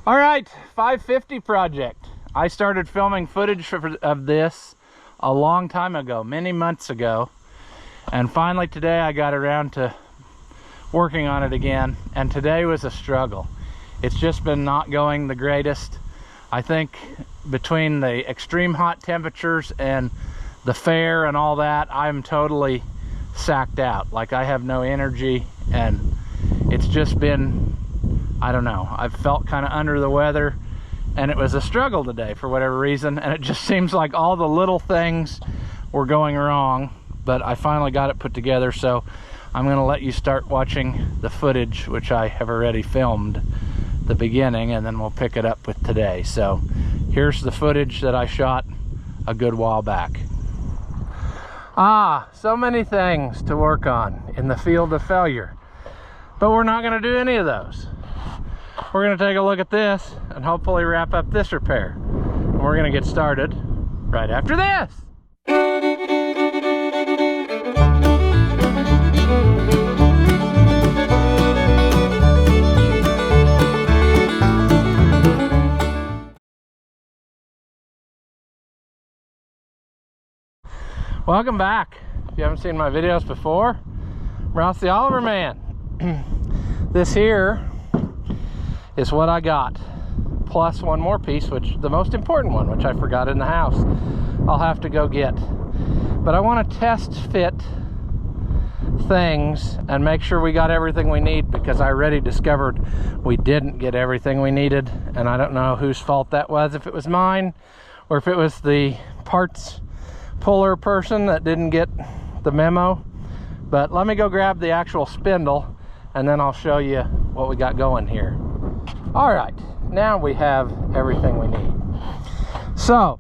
All right, 550 project. I started filming footage of this a long time ago, many months ago. And finally today I got around to working on it again. And today was a struggle. It's just been not going the greatest. I think between the extreme hot temperatures and the fair and all that, I'm totally sacked out. Like I have no energy, and it's just been, I don't know, I've felt kind of under the weather, and it was a struggle today for whatever reason, and it just seems like all the little things were going wrong, but I finally got it put together. So I'm going to let you start watching the footage, which I have already filmed the beginning, and then we'll pick it up with today. So here's the footage that I shot a good while back. So many things to work on in the field of failure, but we're not going to do any of those. We're going to take a look at this and hopefully wrap up this repair. And we're going to get started right after this. Welcome back. If you haven't seen my videos before, Ross the Oliver Man. This here is what I got, plus one more piece, which the most important one, which I forgot in the house, I'll have to go get. But I want to test fit things and make sure we got everything we need, because I already discovered we didn't get everything we needed, and I don't know whose fault that was, if it was mine or if it was the parts puller person that didn't get the memo. But let me go grab the actual spindle and then I'll show you what we got going here. All right, now we have everything we need. So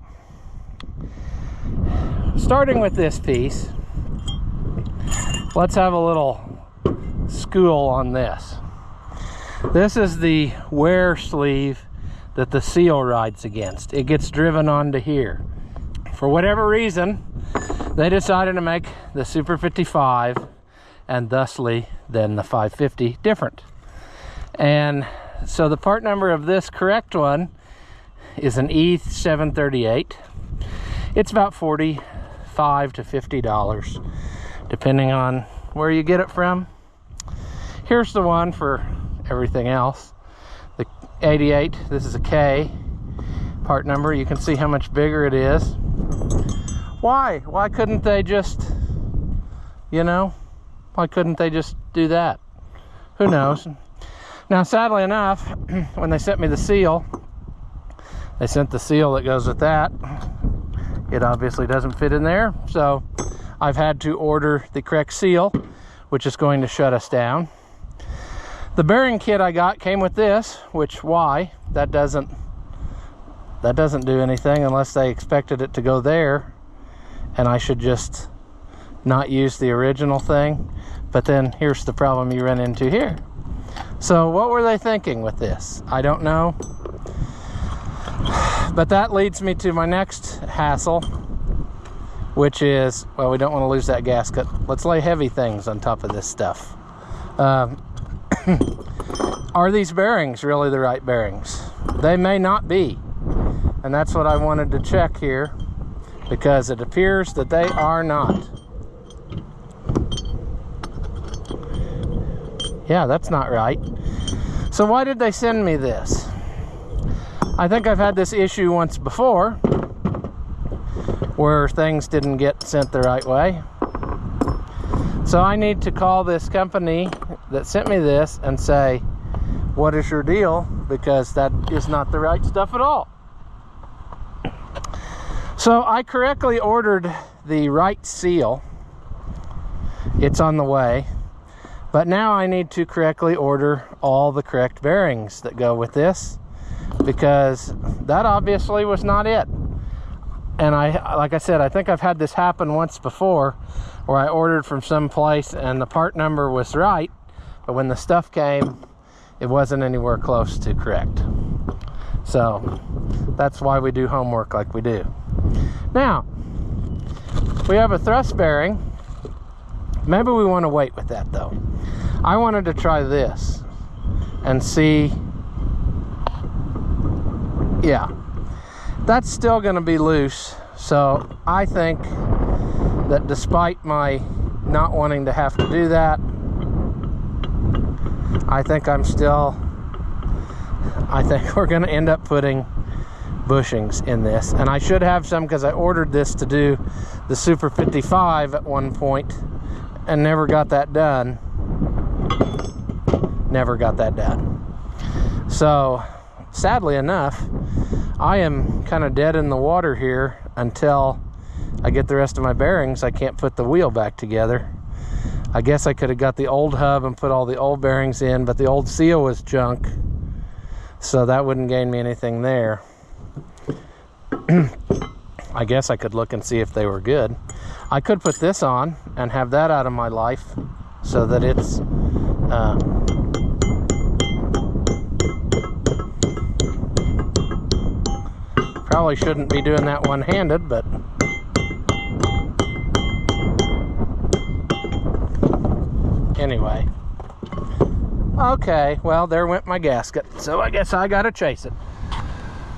starting with this piece, let's have a little school on this. This is the wear sleeve that the seal rides against. It gets driven onto here. For whatever reason, they decided to make the Super 55 and thusly then the 550 different. And so the part number of this correct one is an E738. It's about $45 to $50, depending on where you get it from. Here's the one for everything else. The 88, this is a K part number. You can see how much bigger it is. Why couldn't they just, why couldn't they just do that? Who knows? Now, sadly enough, when they sent me the seal, they sent the seal that goes with that. It obviously doesn't fit in there, so I've had to order the correct seal, which is going to shut us down. The bearing kit I got came with this, which why? That doesn't do anything unless they expected it to go there, and I should just not use the original thing. But then here's the problem you run into here. So what were they thinking with this? I don't know. But that leads me to my next hassle, which is, well, we don't want to lose that gasket. Let's lay heavy things on top of this stuff. Are these bearings really the right bearings? They may not be. And that's what I wanted to check here, because it appears that they are not. Yeah, that's not right. So why did they send me this? I think I've had this issue once before where things didn't get sent the right way. So I need to call this company that sent me this and say, what is your deal? Because that is not the right stuff at all. So I correctly ordered the right seal. It's on the way. But now I need to correctly order all the correct bearings that go with this, because that obviously was not it. And like I said, I think I've had this happen once before, where I ordered from some place and the part number was right, but when the stuff came, it wasn't anywhere close to correct. So that's why we do homework like we do. Now, we have a thrust bearing. Maybe we want to wait with that though. I wanted to try this and see yeah, that's still going to be loose. So I think that despite my not wanting to have to do that, I think we're going to end up putting bushings in this. And I should have some, because I ordered this to do the Super 55 at one point and never got that done. Never got that done. So sadly enough, I am kind of dead in the water here until I get the rest of my bearings. I can't put the wheel back together. I guess I could have got the old hub and put all the old bearings in, but the old seal was junk, so that wouldn't gain me anything there. I guess I could look and see if they were good. I could put this on and have that out of my life so that it's probably shouldn't be doing that one-handed, but anyway. Okay, well, there went my gasket, so I guess I gotta chase it.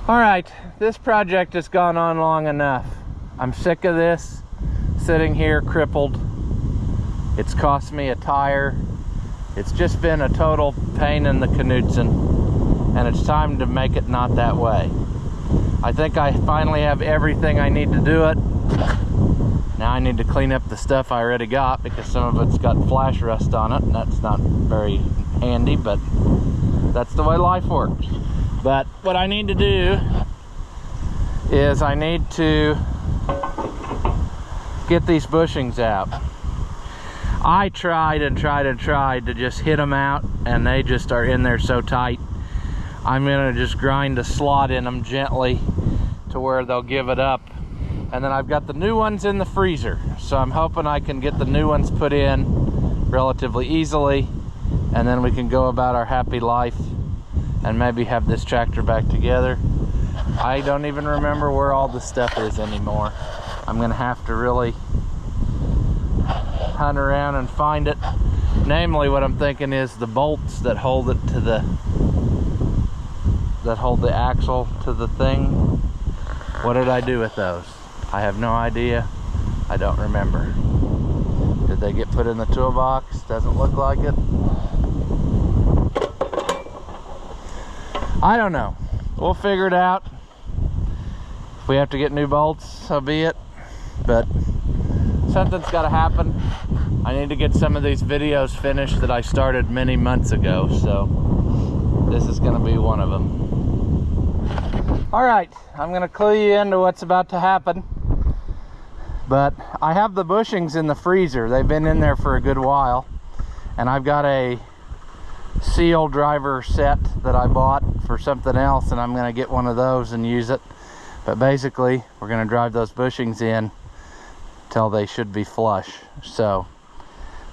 All right, this project has gone on long enough. I'm sick of this, sitting here crippled. It's cost me a tire. It's just been a total pain in the Knudsen, and it's time to make it not that way. I think I finally have everything I need to do it. Now I need to clean up the stuff I already got, because some of it's got flash rust on it, and that's not very handy, but that's the way life works. But what I need to do is I need to get these bushings out. I tried and tried and tried to just hit them out, and they just are in there so tight. I'm gonna just grind a slot in them gently to where they'll give it up. And then I've got the new ones in the freezer, so I'm hoping I can get the new ones put in relatively easily, and then we can go about our happy life and maybe have this tractor back together. I don't even remember where all the stuff is anymore. I'm gonna have to really hunt around and find it. Namely, what I'm thinking is the bolts that hold it to the axle to the thing. What did I do with those? I have no idea. I don't remember. Did they get put in the toolbox? Doesn't look like it. I don't know. We'll figure it out. If we have to get new bolts, so be it. But something's got to happen. I need to get some of these videos finished that I started many months ago, so this is going to be one of them. All right, I'm going to clue you into what's about to happen. But I have the bushings in the freezer. They've been in there for a good while, and I've got a seal driver set that I bought for something else, and I'm going to get one of those and use it. But basically, we're going to drive those bushings in till they should be flush. So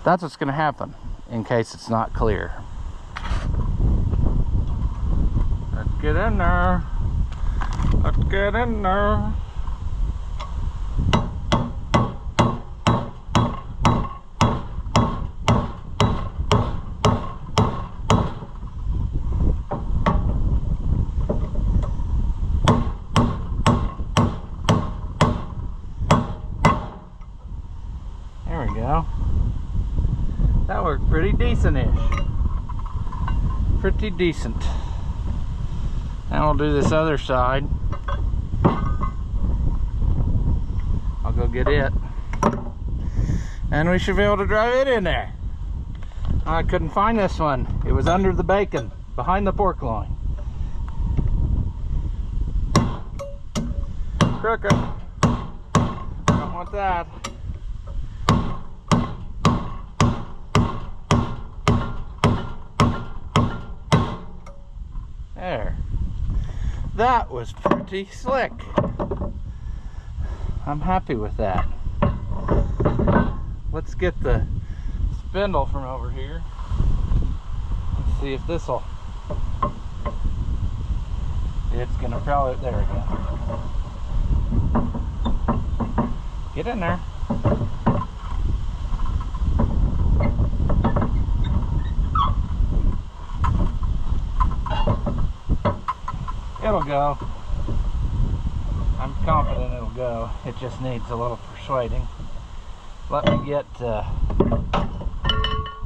that's what's going to happen, in case it's not clear. Let's get in there. Let's get in there. There we go. That worked pretty decent-ish. Pretty decent. Now we'll do this other side. I'll go get it. And we should be able to drive it in there. I couldn't find this one. It was under the bacon, behind the pork loin. Crooked. Don't want that. There. That was pretty slick. I'm happy with that. Let's get the spindle from over here. Let's see if this'll. It's gonna probably, there we go. Get in there. It'll go. I'm confident it'll go. It just needs a little persuading. Let me get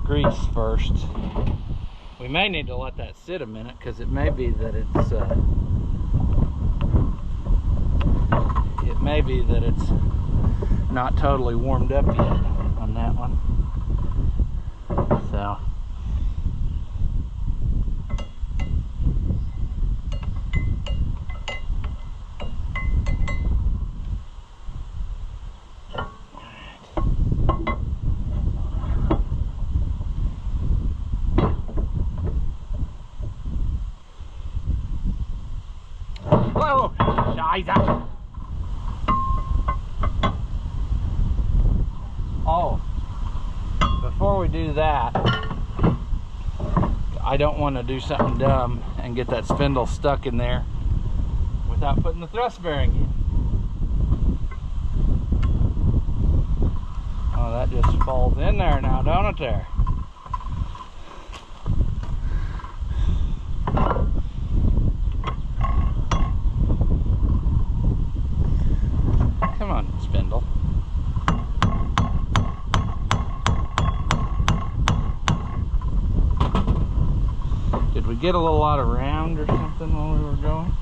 grease first. We may need to let that sit a minute because it may be that it's not totally warmed up yet on that one. So whoa, Scheiße. Oh, before we do that, I don't want to do something dumb and get that spindle stuck in there without putting the thrust bearing in. Oh, that just falls in there now, don't it there? Come on, spindle. Did we get a little out of round or something while we were going?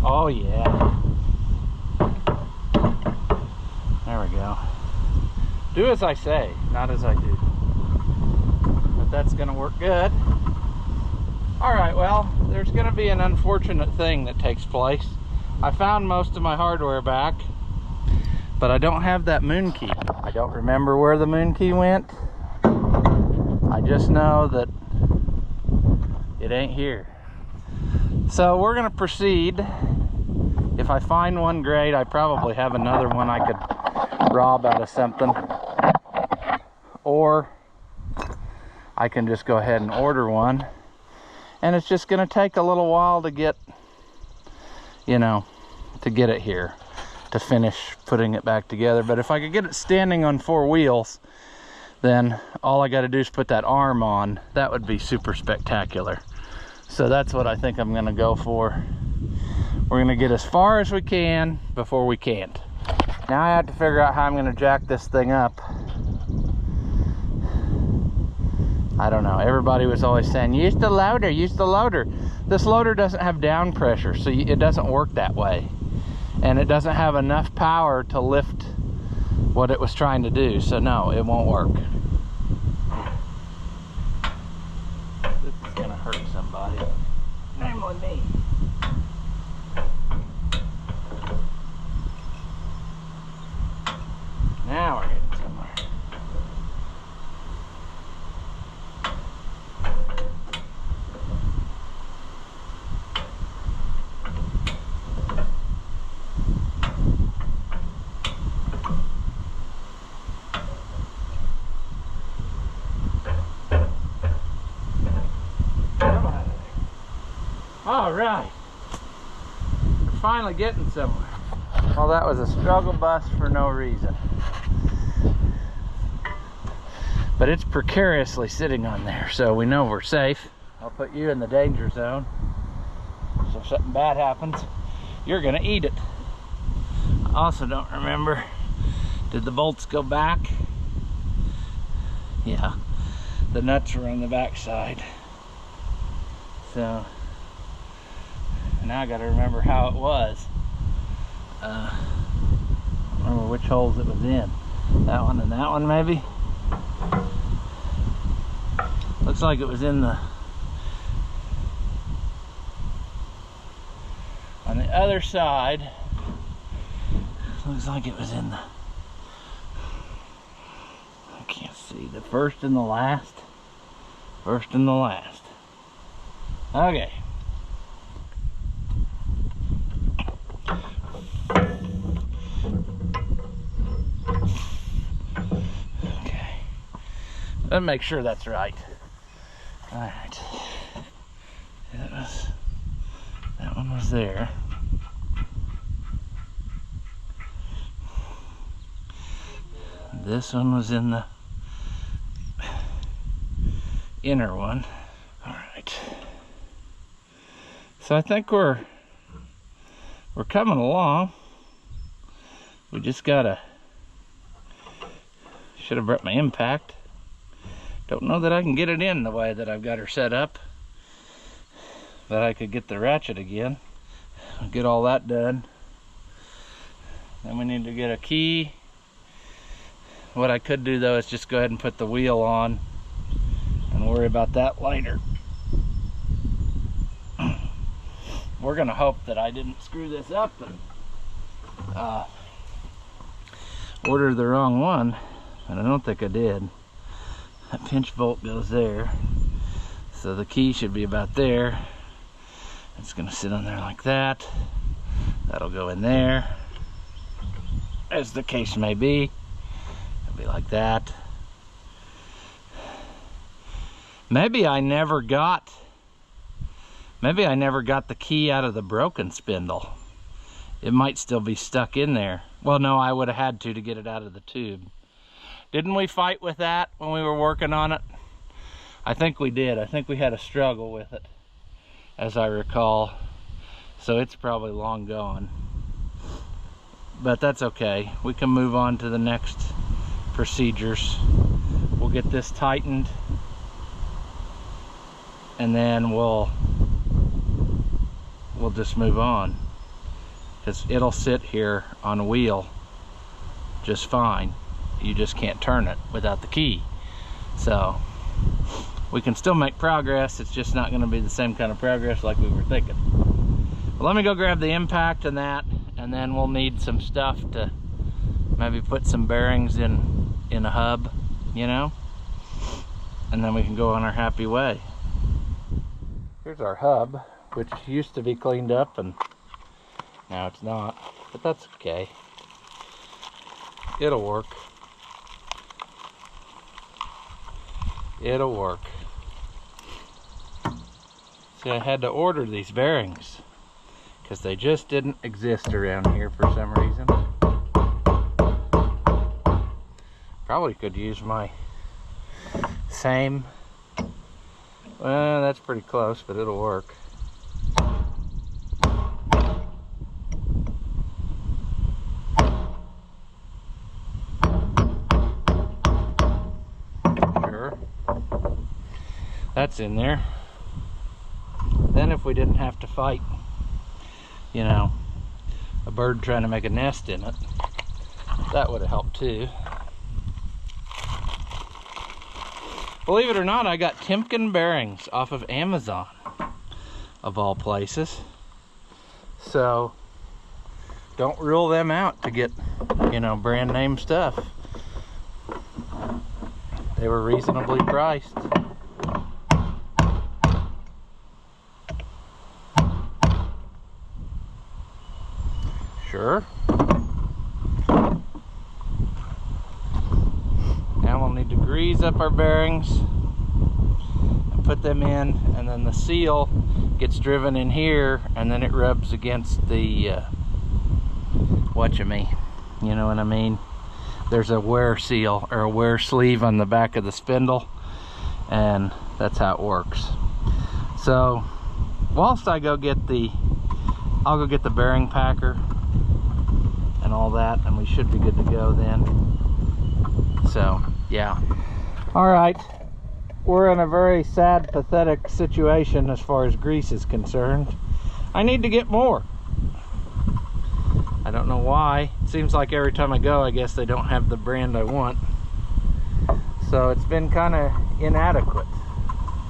Oh yeah. There we go. Do as I say, not as I do. But that's gonna work good. Alright, well, there's gonna be an unfortunate thing that takes place. I found most of my hardware back, but I don't have that moon key. I don't remember where the moon key went. I just know that it ain't here. So we're gonna proceed. If I find one, great. I probably have another one I could rob out of something. Or I can just go ahead and order one. And it's just gonna take a little while to get, you know, to get it here, to finish putting it back together. But if I could get it standing on 4 wheels, then all I gotta do is put that arm on. That would be super spectacular. So that's what I think I'm gonna go for. We're gonna get as far as we can before we can't. Now I have to figure out how I'm gonna jack this thing up. I don't know. Everybody was always saying, use the loader, use the loader. This loader doesn't have down pressure, so it doesn't work that way. And it doesn't have enough power to lift what it was trying to do. So no, it won't work. This is gonna hurt somebody. Namely me. Now we're getting somewhere. Come on. All right. We're finally getting somewhere. Well, that was a struggle bus for no reason. But it's precariously sitting on there, so we know we're safe. I'll put you in the danger zone. So if something bad happens, you're gonna eat it. I also don't remember, did the bolts go back? Yeah, the nuts were on the back side. So now I gotta remember how it was. I don't remember which holes it was in. That one and that one maybe? Looks like it was in the, on the other side, looks like it was in the, I can't see, the first and the last. First and the last. Okay. Let me make sure that's right. All right. That one was there. This one was in the inner one. All right. So I think we're coming along. We just gotta, should have brought my impact. Don't know that I can get it in the way that I've got her set up, but I could get the ratchet again. I'll get all that done. Then we need to get a key. What I could do though is just go ahead and put the wheel on and worry about that later. We're gonna hope that I didn't screw this up and order the wrong one, and I don't think I did. That pinch bolt goes there, so the key should be about there. It's gonna sit on there like that. That'll go in there, as the case may be. It'll be like that. Maybe I never got the key out of the broken spindle. It might still be stuck in there. Well, no, I would have had to get it out of the tube. Didn't we fight with that when we were working on it? I think we did. I think we had a struggle with it, as I recall. So it's probably long gone. But that's okay. We can move on to the next procedures. We'll get this tightened, and then we'll just move on, because it'll sit here on a wheel just fine. You just can't turn it without the key. So we can still make progress. It's just not going to be the same kind of progress like we were thinking. But let me go grab the impact and that, and then we'll need some stuff to maybe put some bearings in a hub, you know, and then we can go on our happy way. Here's our hub, which used to be cleaned up and now it's not, but that's okay. It'll work. It'll work. See, I had to order these bearings because they just didn't exist around here for some reason. Probably could use my same. Well, that's pretty close, but it'll work. Sure. That's in there. Then if we didn't have to fight, you know, a bird trying to make a nest in it, that would have helped too. Believe it or not, I got Timken bearings off of Amazon, of all places. So don't rule them out to get, you know, brand name stuff. They were reasonably priced. Sure. Now we'll need to grease up our bearings and put them in, and then the seal gets driven in here, and then it rubs against the you know what I mean? There's a wear seal or a wear sleeve on the back of the spindle, and that's how it works. So whilst I'll go get the bearing packer and all that, and we should be good to go then. So yeah. All right, we're in a very sad, pathetic situation as far as grease is concerned. I need to get more. I don't know why. It seems like every time I go, I guess they don't have the brand I want. So it's been kind of inadequate.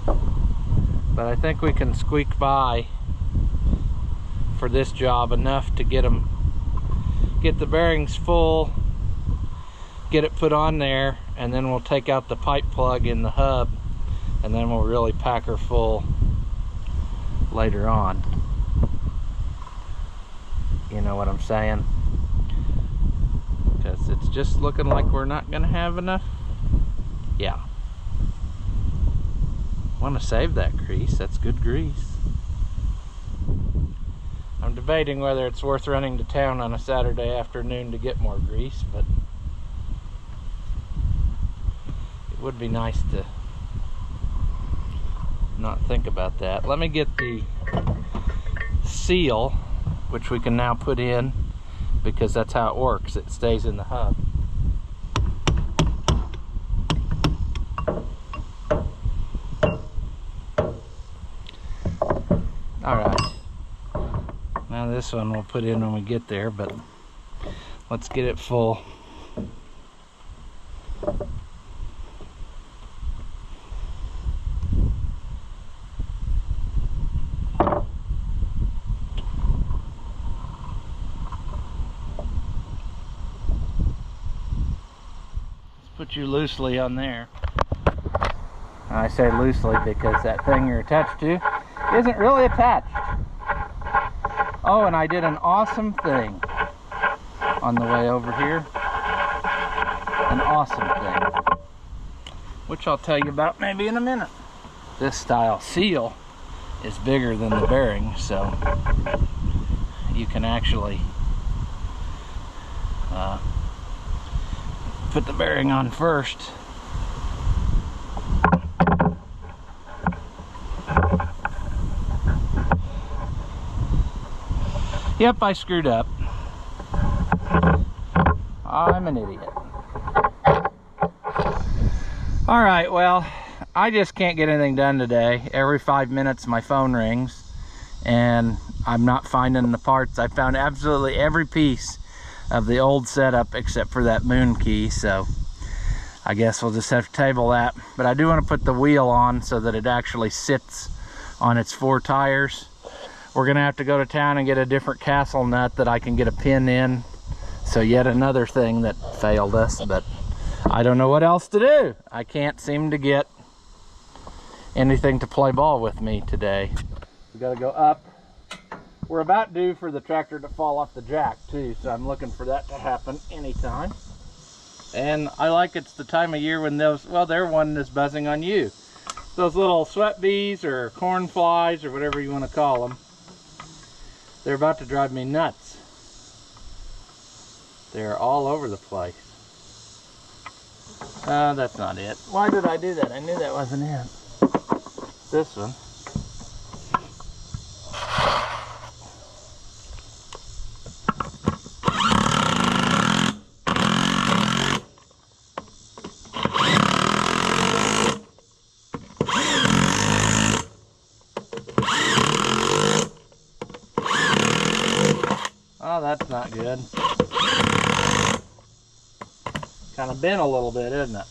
But I think we can squeak by for this job enough to get the bearings full, get it put on there, and then we'll take out the pipe plug in the hub, and then we'll really pack her full later on. You know what I'm saying? Because it's just looking like we're not gonna have enough. Yeah. Want to save that grease. That's good grease. I'm debating whether it's worth running to town on a Saturday afternoon to get more grease, but it would be nice to not think about that. Let me get the seal, which we can now put in, because that's how it works. It stays in the hub. All right. Now this one we'll put in when we get there, but let's get it full. Put you loosely on there. I say loosely because that thing you're attached to isn't really attached. Oh, and I did an awesome thing on the way over here. An awesome thing, which I'll tell you about maybe in a minute. This style seal is bigger than the bearing, so you can actually put the bearing on first. Yep, I screwed up. I'm an idiot. All right, well, I just can't get anything done today. Every 5 minutes my phone rings and I'm not finding the parts. I found absolutely every piece of the old setup except for that moon key, so I guess we'll just have to table that. But I do want to put the wheel on so that it actually sits on its 4 tires. We're gonna have to go to town and get a different castle nut that I can get a pin in. So yet another thing that failed us, but I don't know what else to do. I can't seem to get anything to play ball with me today. We gotta go up. We're about due for the tractor to fall off the jack too, so I'm looking for that to happen anytime. And I like it's the time of year when those, well, their one is buzzing on you. Those little sweat bees or corn flies or whatever you want to call them, they're about to drive me nuts. They're all over the place. That's not it. Why did I do that? I knew that wasn't it. This one. Oh, that's not good. Kind of bent a little bit, isn't it?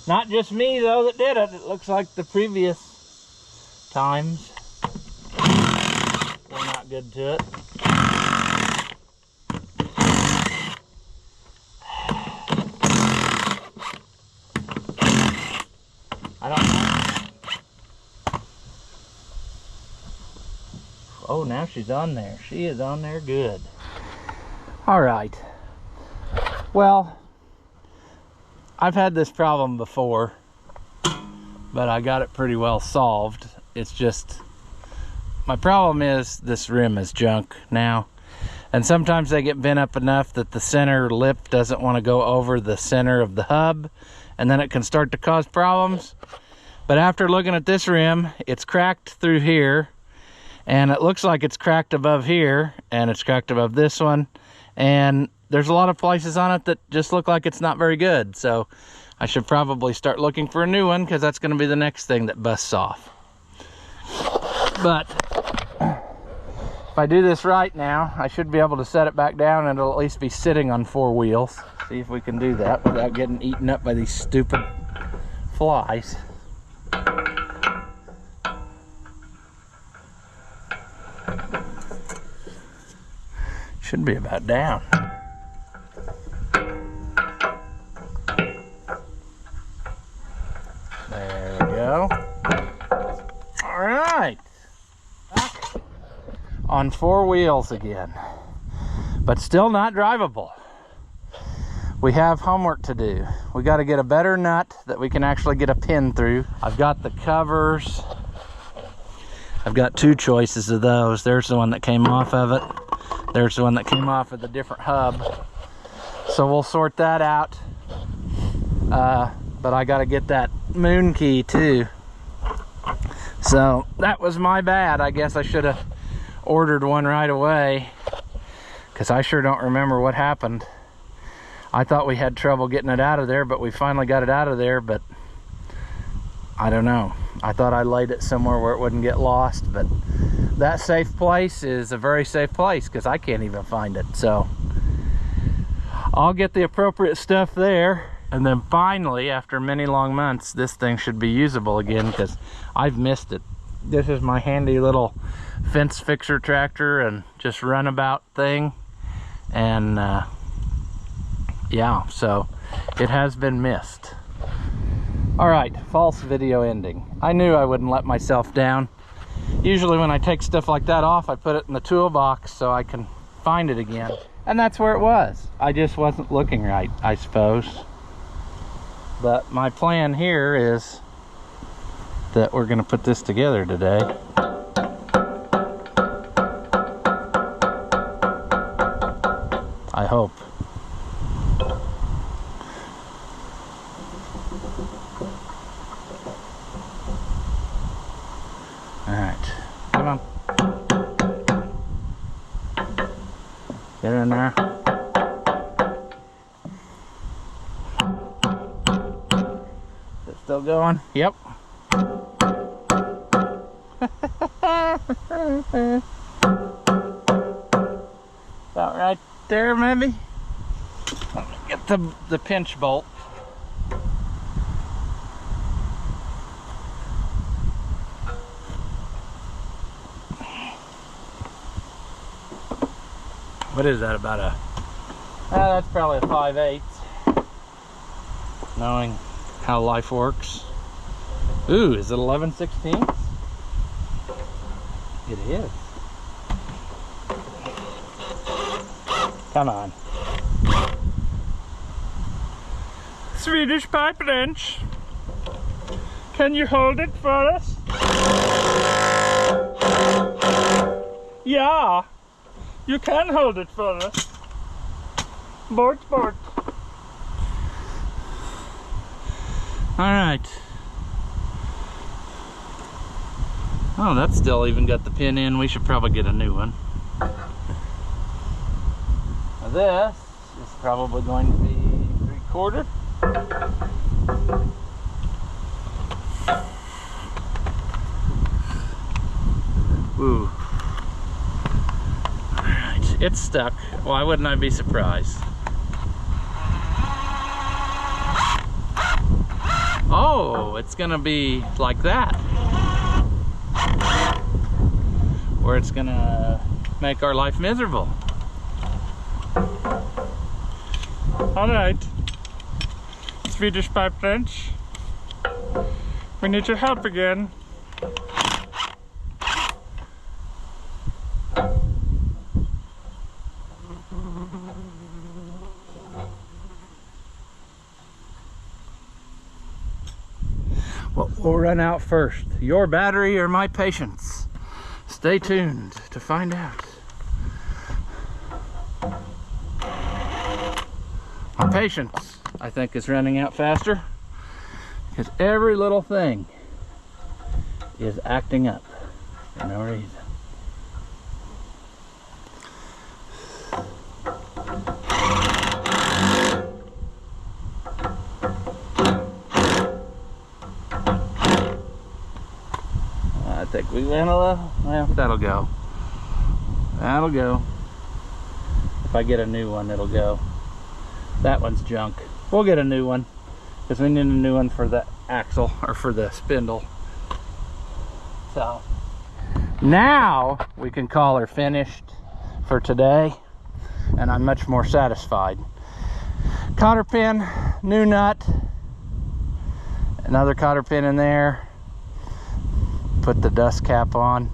Not just me, though, that did it. It looks like the previous times were not good to it. I don't know. Oh, now she's on there. She is on there good. All right. Well, I've had this problem before, but I got it pretty well solved. It's just, my problem is this rim is junk now. And sometimes they get bent up enough that the center lip doesn't want to go over the center of the hub, and then it can start to cause problems. But after looking at this rim, it's cracked through here, and it looks like it's cracked above here, and it's cracked above this one, and there's a lot of places on it that just look like it's not very good. So I should probably start looking for a new one, because that's going to be the next thing that busts off. But if I do this right now, I should be able to set it back down and it'll at least be sitting on 4 wheels. See if we can do that without getting eaten up by these stupid flies. Should be about down. There we go. All right. Back on 4 wheels again, but still not drivable. we have homework to do. We got to get a better nut that we can actually get a pin through. I've got the covers. I've got two choices of those. There's the one that came off of it. There's the one that came off of the different hub. So we'll sort that out. But I got to get that moon key too. So that was my bad. I guess I should have ordered one right away, because I sure don't remember what happened. I thought we had trouble getting it out of there, but we finally got it out of there. But I don't know. I thought I laid it somewhere where it wouldn't get lost, but that safe place is a very safe place because I can't even find it. So I'll get the appropriate stuff there, and then finally, after many long months, this thing should be usable again because I've missed it. This is my handy little fence fixer tractor and just runabout thing, and yeah, so it has been missed. All right, false video ending. I knew I wouldn't let myself down. Usually when I take stuff like that off, I put it in the toolbox so I can find it again. And that's where it was. I just wasn't looking right, I suppose. But my plan here is that we're gonna put this together today. I hope. All right, come on. Get in there. Is it still going? Yep. About right there, maybe. Let me get the pinch bolt. What is that, about a, that's probably a 5/8, knowing how life works. Ooh, is it 11/16? It is. Come on. Swedish pipe wrench. Can you hold it for us? Yeah. You can hold it for us. Board. All right. Oh, that's still even got the pin in. We should probably get a new one. Now this is probably going to be 3/4. Ooh. It's stuck. Why wouldn't I be surprised? Oh, it's gonna be like that, where it's gonna make our life miserable. All right, Swedish pipe wrench, we need your help again. What will run out first, your battery or my patience? Stay tuned to find out. My patience, I think, is running out faster because every little thing is acting up for no reason. I think we went a little, well, that'll go. That'll go. If I get a new one, it'll go. That one's junk. We'll get a new one because we need a new one for the axle, or for the spindle. So now we can call her finished for today, and I'm much more satisfied. Cotter pin, new nut, another cotter pin in there. Put the dust cap on,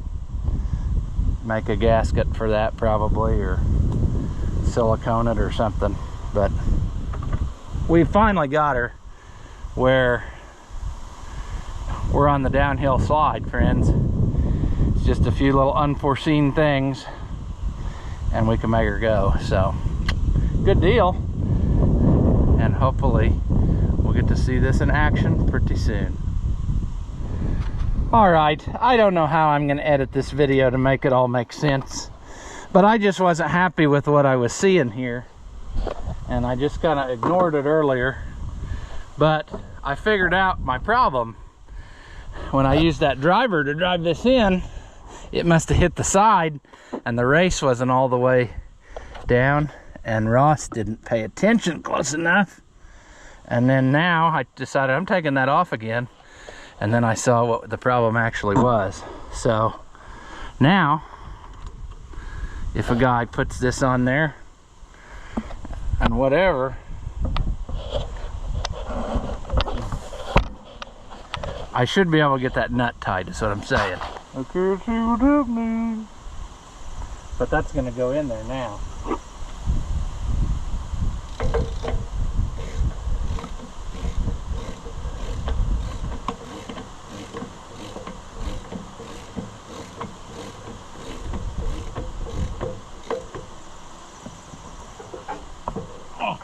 make a gasket for that probably, or silicone it or something. But we finally got her where we're on the downhill slide, friends. It's just a few little unforeseen things and we can make her go. So good deal, and hopefully we'll get to see this in action pretty soon. All right, I don't know how I'm going to edit this video to make it all make sense, but I just wasn't happy with what I was seeing here, and I just kind of ignored it earlier. But I figured out my problem. When I used that driver to drive this in, it must have hit the side and the race wasn't all the way down, and Ross didn't pay attention close enough. And then now I decided I'm taking that off again, and then I saw what the problem actually was. So now if a guy puts this on there and whatever, I should be able to get that nut tied, is what I'm saying. I can't see what's happening. But that's going to go in there now. Oh.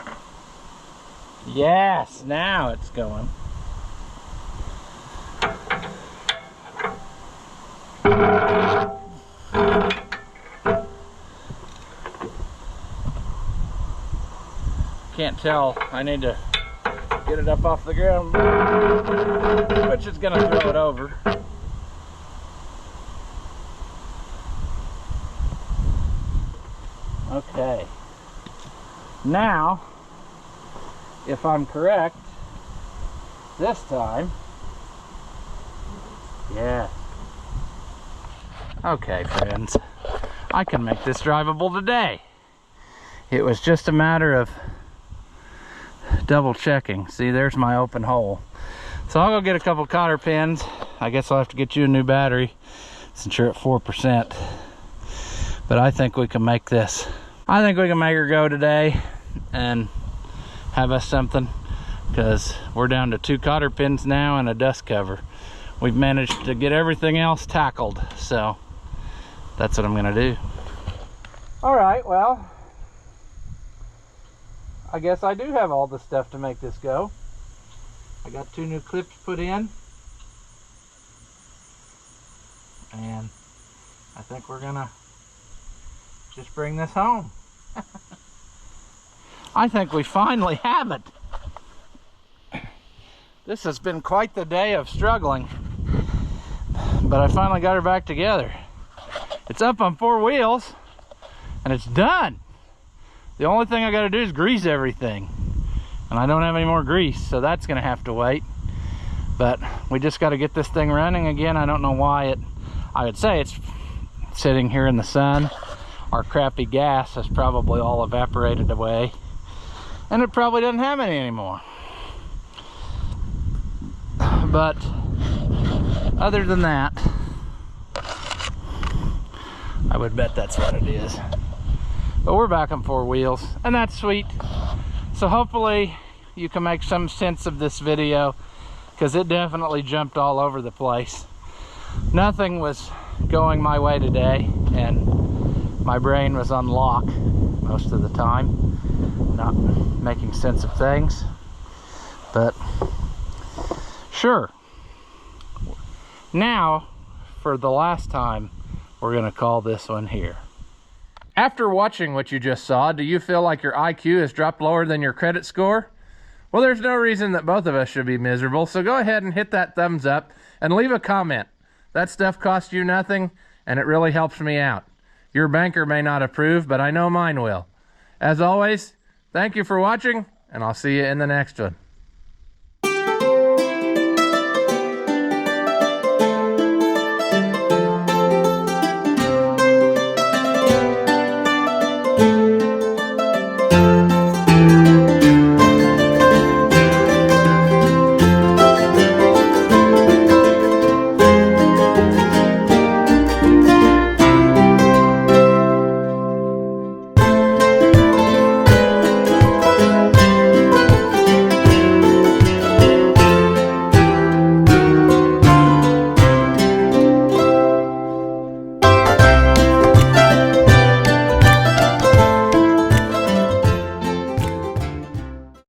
Yes, now it's going. Can't tell. I need to get it up off the ground, which is going to throw it over. Okay. Now, if I'm correct, this time, yeah. Okay, friends, I can make this drivable today. It was just a matter of double checking. See, there's my open hole. So I'll go get a couple cotter pins. I guess I'll have to get you a new battery since you're at 4%. But I think we can make this. I think we can make her go today and have us something, because we're down to 2 cotter pins now and a dust cover. We've managed to get everything else tackled, so that's what I'm gonna do. All right, well, I guess I do have all the stuff to make this go. I got 2 new clips put in, and I think we're gonna just bring this home. I think we finally have it. This has been quite the day of struggling, but I finally got her back together. It's up on 4 wheels and it's done. The only thing I got to do is grease everything, and I don't have any more grease, so that's gonna have to wait. But we just got to get this thing running again. I don't know why I would say it's sitting here in the sun. Our crappy gas has probably all evaporated away, and it probably doesn't have any anymore. But other than that, I would bet that's what it is. But we're back on 4 wheels, and that's sweet. So hopefully you can make some sense of this video, because it definitely jumped all over the place. Nothing was going my way today, and my brain was on lock most of the time, not making sense of things. But sure. Now, for the last time, we're gonna call this one here. After watching what you just saw, do you feel like your IQ has dropped lower than your credit score? Well, there's no reason that both of us should be miserable, so go ahead and hit that thumbs up and leave a comment. That stuff costs you nothing, and it really helps me out. Your banker may not approve, but I know mine will. As always, thank you for watching, and I'll see you in the next one.